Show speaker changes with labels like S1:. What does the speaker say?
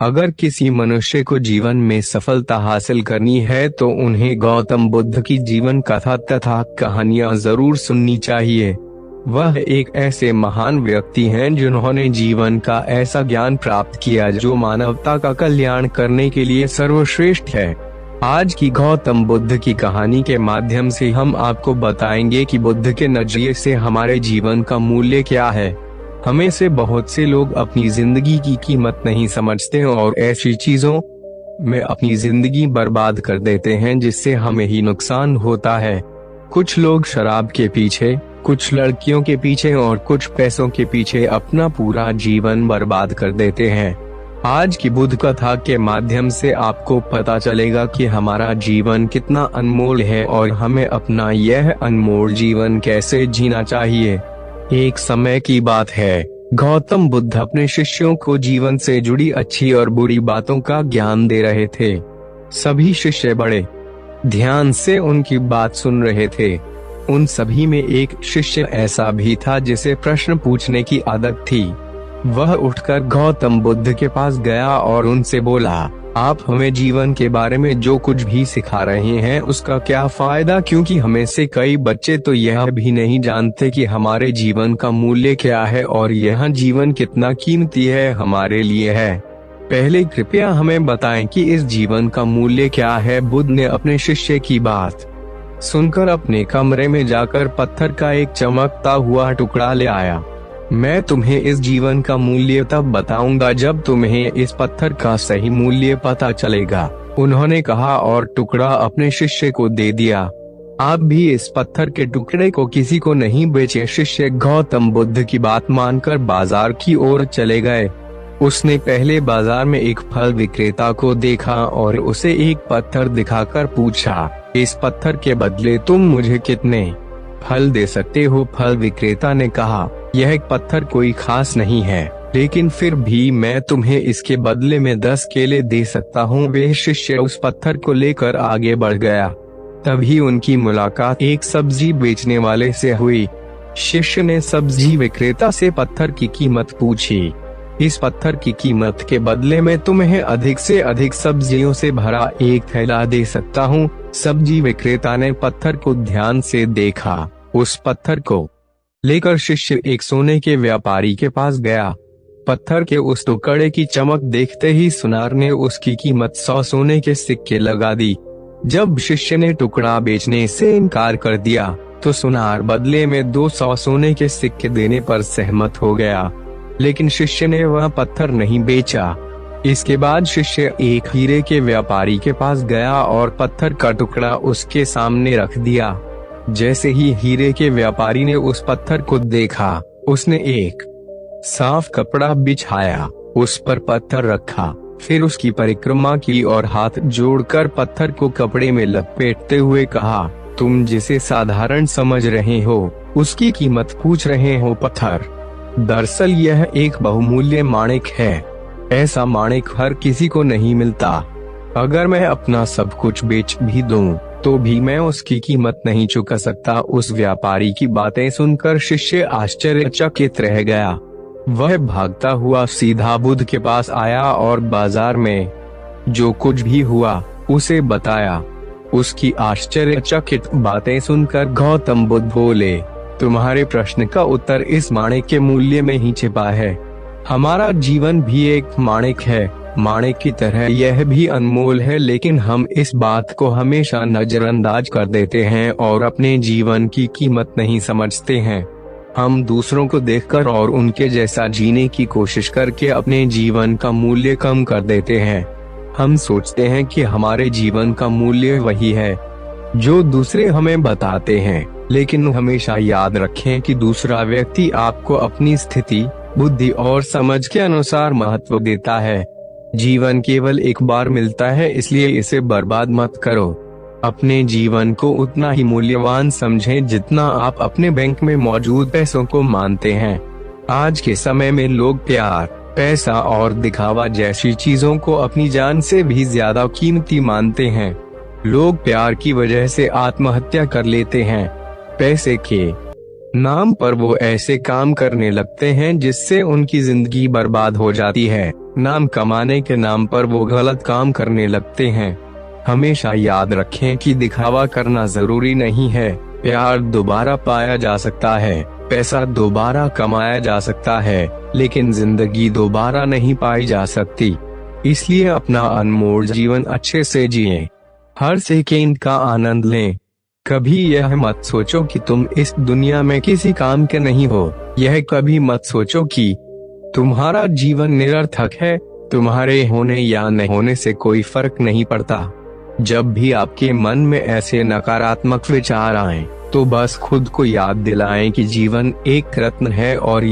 S1: अगर किसी मनुष्य को जीवन में सफलता हासिल करनी है तो उन्हें गौतम बुद्ध की जीवन कथा तथा कहानियां जरूर सुननी चाहिए। वह एक ऐसे महान व्यक्ति हैं जिन्होंने जीवन का ऐसा ज्ञान प्राप्त किया जो मानवता का कल्याण करने के लिए सर्वश्रेष्ठ है। आज की गौतम बुद्ध की कहानी के माध्यम से हम आपको बताएंगे कि बुद्ध के नजरिए से हमारे जीवन का मूल्य क्या है। हमें से बहुत से लोग अपनी जिंदगी की कीमत नहीं समझते और ऐसी चीजों में अपनी जिंदगी बर्बाद कर देते हैं जिससे हमें ही नुकसान होता है। कुछ लोग शराब के पीछे, कुछ लड़कियों के पीछे और कुछ पैसों के पीछे अपना पूरा जीवन बर्बाद कर देते हैं। आज की बुद्ध कथा के माध्यम से आपको पता चलेगा कि हमारा जीवन कितना अनमोल है और हमें अपना यह अनमोल जीवन कैसे जीना चाहिए। एक समय की बात है, गौतम बुद्ध अपने शिष्यों को जीवन से जुड़ी अच्छी और बुरी बातों का ज्ञान दे रहे थे। सभी शिष्य बड़े ध्यान से उनकी बात सुन रहे थे। उन सभी में एक शिष्य ऐसा भी था जिसे प्रश्न पूछने की आदत थी। वह उठकर गौतम बुद्ध के पास गया और उनसे बोला, आप हमें जीवन के बारे में जो कुछ भी सिखा रहे हैं उसका क्या फायदा, क्योंकि हमें से कई बच्चे तो यह भी नहीं जानते कि हमारे जीवन का मूल्य क्या है और यह जीवन कितना कीमती है हमारे लिए है। पहले कृपया हमें बताएं कि इस जीवन का मूल्य क्या है। बुद्ध ने अपने शिष्य की बात सुनकर अपने कमरे में जाकर पत्थर का एक चमकता हुआ टुकड़ा ले आया। मैं तुम्हें इस जीवन का मूल्य तब बताऊंगा जब तुम्हें इस पत्थर का सही मूल्य पता चलेगा, उन्होंने कहा और टुकड़ा अपने शिष्य को दे दिया। आप भी इस पत्थर के टुकड़े को किसी को नहीं बेचे। शिष्य गौतम बुद्ध की बात मानकर बाजार की ओर चले गए। उसने पहले बाजार में एक फल विक्रेता को देखा और उसे एक पत्थर दिखाकर पूछा, इस पत्थर के बदले तुम मुझे कितने फल दे सकते हो? फल विक्रेता ने कहा, यह पत्थर कोई खास नहीं है, लेकिन फिर भी मैं तुम्हें इसके बदले में 10 केले दे सकता हूँ। वे शिष्य उस पत्थर को लेकर आगे बढ़ गया। तभी उनकी मुलाकात एक सब्जी बेचने वाले से हुई। शिष्य ने सब्जी विक्रेता से पत्थर की कीमत पूछी। इस पत्थर की कीमत के बदले में तुम्हें अधिक से अधिक सब्जियों से भरा एक थैला दे सकता हूँ। सब्जी विक्रेता ने पत्थर को ध्यान से देखा। उस पत्थर को लेकर शिष्य एक सोने के व्यापारी के पास गया। पत्थर के उस टुकड़े की चमक देखते ही सुनार ने उसकी कीमत 100 सोने के सिक्के लगा दी। जब शिष्य ने टुकड़ा बेचने से इनकार कर दिया तो सुनार बदले में 200 सोने के सिक्के देने पर सहमत हो गया, लेकिन शिष्य ने वह पत्थर नहीं बेचा। इसके बाद शिष्य एक हीरे के व्यापारी के पास गया और पत्थर का टुकड़ा उसके सामने रख दिया। जैसे ही हीरे के व्यापारी ने उस पत्थर को देखा, उसने एक साफ कपड़ा बिछाया, उस पर पत्थर रखा, फिर उसकी परिक्रमा की और हाथ जोड़कर पत्थर को कपड़े में लपेटते हुए कहा, तुम जिसे साधारण समझ रहे हो उसकी कीमत पूछ रहे हो पत्थर, दरअसल यह एक बहुमूल्य माणिक है। ऐसा माणिक हर किसी को नहीं मिलता। अगर मैं अपना सब कुछ बेच भी दूं तो भी मैं उसकी कीमत नहीं चुका सकता। उस व्यापारी की बातें सुनकर शिष्य आश्चर्यचकित रह गया। वह भागता हुआ सीधा बुद्ध के पास आया और बाजार में जो कुछ भी हुआ उसे बताया। उसकी आश्चर्यचकित बातें सुनकर गौतम बुद्ध बोले, तुम्हारे प्रश्न का उत्तर इस माणिक के मूल्य में ही छिपा है। हमारा जीवन भी एक माणिक है, माणिक की तरह यह भी अनमोल है, लेकिन हम इस बात को हमेशा नजरअंदाज कर देते हैं और अपने जीवन की कीमत नहीं समझते हैं। हम दूसरों को देखकर और उनके जैसा जीने की कोशिश करके अपने जीवन का मूल्य कम कर देते हैं। हम सोचते हैं कि हमारे जीवन का मूल्य वही है जो दूसरे हमें बताते हैं, लेकिन हमेशा याद रखें कि दूसरा व्यक्ति आपको अपनी स्थिति, बुद्धि और समझ के अनुसार महत्व देता है। जीवन केवल एक बार मिलता है, इसलिए इसे बर्बाद मत करो। अपने जीवन को उतना ही मूल्यवान समझें जितना आप अपने बैंक में मौजूद पैसों को मानते हैं। आज के समय में लोग प्यार, पैसा और दिखावा जैसी चीजों को अपनी जान से भी ज्यादा कीमती मानते हैं। लोग प्यार की वजह से आत्महत्या कर लेते हैं। पैसे के नाम पर वो ऐसे काम करने लगते हैं जिससे उनकी जिंदगी बर्बाद हो जाती है। नाम कमाने के नाम पर वो गलत काम करने लगते हैं। हमेशा याद रखें कि दिखावा करना जरूरी नहीं है। प्यार दोबारा पाया जा सकता है, पैसा दोबारा कमाया जा सकता है, लेकिन जिंदगी दोबारा नहीं पाई जा सकती। इसलिए अपना अनमोल जीवन अच्छे से जिएं, हर सेकंड का आनंद लें। कभी यह मत सोचो कि तुम इस दुनिया में किसी काम के नहीं हो। यह कभी मत सोचो कि तुम्हारा जीवन निरर्थक है। तुम्हारे होने या न होने से कोई फर्क नहीं पड़ता। जब भी आपके मन में ऐसे नकारात्मक विचार आएं, तो बस खुद को याद दिलाएं कि जीवन एक रत्न है और